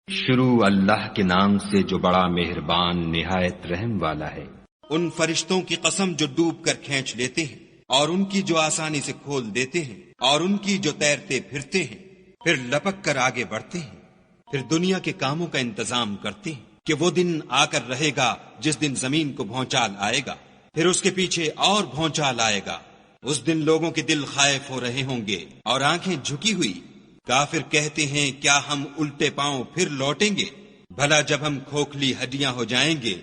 شروع اللہ کے نام سے جو بڑا مہربان نہایت رحم والا ہے۔ ان فرشتوں کی قسم جو ڈوب کر کھینچ لیتے ہیں اور ان کی جو آسانی سے کھول دیتے ہیں اور ان کی جو تیرتے پھرتے ہیں پھر لپک کر آگے بڑھتے ہیں، پھر دنیا کے کاموں کا انتظام کرتے ہیں کہ وہ دن آ کر رہے گا جس دن زمین کو بھونچال آئے گا، پھر اس کے پیچھے اور بھونچال آئے گا۔ اس دن لوگوں کے دل خائف ہو رہے ہوں گے اور آنکھیں جھکی ہوئی۔ کافر کہتے ہیں کیا ہم الٹے پاؤں پھر لوٹیں گے؟ بھلا جب ہم کھوکھلی ہڈیاں ہو جائیں گے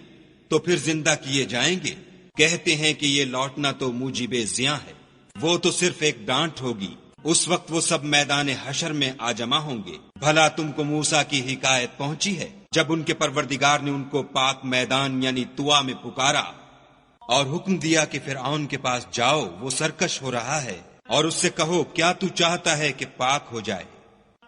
تو پھر زندہ کیے جائیں گے؟ کہتے ہیں کہ یہ لوٹنا تو موجب زیاں ہے، وہ تو صرف ایک ڈانٹ ہوگی۔ اس وقت وہ سب میدان حشر میں آ جمع ہوں گے۔ بھلا تم کو موسیٰ کی حکایت پہنچی ہے جب ان کے پروردگار نے ان کو پاک میدان یعنی طوا میں پکارا اور حکم دیا کہ فرعون کے پاس جاؤ، وہ سرکش ہو رہا ہے، اور اس سے کہو کیا تو چاہتا ہے کہ پاک ہو جائے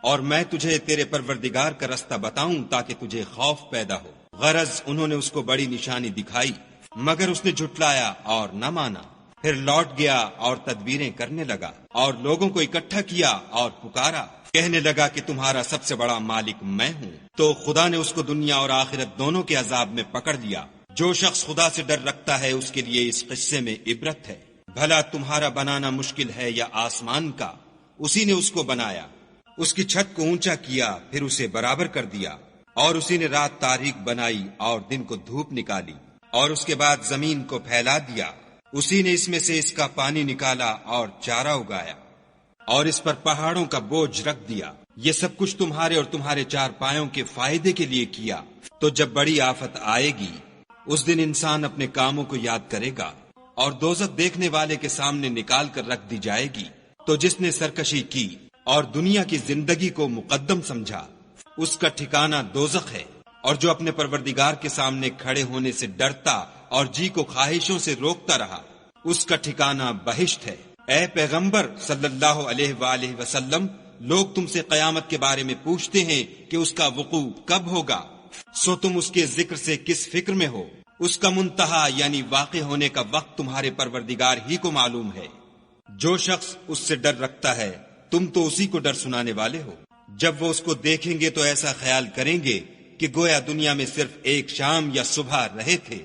اور میں تجھے تیرے پروردگار کا رستہ بتاؤں تاکہ تجھے خوف پیدا ہو۔ غرض انہوں نے اس کو بڑی نشانی دکھائی مگر اس نے جھٹلایا اور نہ مانا۔ پھر لوٹ گیا اور تدبیریں کرنے لگا اور لوگوں کو اکٹھا کیا اور پکارا، کہنے لگا کہ تمہارا سب سے بڑا مالک میں ہوں۔ تو خدا نے اس کو دنیا اور آخرت دونوں کے عذاب میں پکڑ لیا۔ جو شخص خدا سے ڈر رکھتا ہے اس کے لیے اس قصے میں عبرت ہے۔ بھلا تمہارا بنانا مشکل ہے یا آسمان کا؟ اسی نے اس کو بنایا، اس کی چھت کو اونچا کیا پھر اسے برابر کر دیا، اور اسی نے رات تاریک بنائی اور دن کو دھوپ نکالی، اور اس کے بعد زمین کو پھیلا دیا۔ اسی نے اس میں سے اس کا پانی نکالا اور چارہ اگایا، اور اس پر پہاڑوں کا بوجھ رکھ دیا۔ یہ سب کچھ تمہارے اور تمہارے چار پایوں کے فائدے کے لیے کیا۔ تو جب بڑی آفت آئے گی اس دن انسان اپنے کاموں کو یاد کرے گا اور دوزخ دیکھنے والے کے سامنے نکال کر رکھ دی جائے گی۔ تو جس نے سرکشی کی اور دنیا کی زندگی کو مقدم سمجھا اس کا ٹھکانہ دوزخ ہے، اور جو اپنے پروردگار کے سامنے کھڑے ہونے سے ڈرتا اور جی کو خواہشوں سے روکتا رہا اس کا ٹھکانہ بہشت ہے۔ اے پیغمبر صلی اللہ علیہ وآلہ وسلم، لوگ تم سے قیامت کے بارے میں پوچھتے ہیں کہ اس کا وقوع کب ہوگا، سو تم اس کے ذکر سے کس فکر میں ہو؟ اس کا منتہا یعنی واقع ہونے کا وقت تمہارے پروردگار ہی کو معلوم ہے۔ جو شخص اس سے ڈر رکھتا ہے تم تو اسی کو ڈر سنانے والے ہو۔ جب وہ اس کو دیکھیں گے تو ایسا خیال کریں گے کہ گویا دنیا میں صرف ایک شام یا صبح رہے تھے۔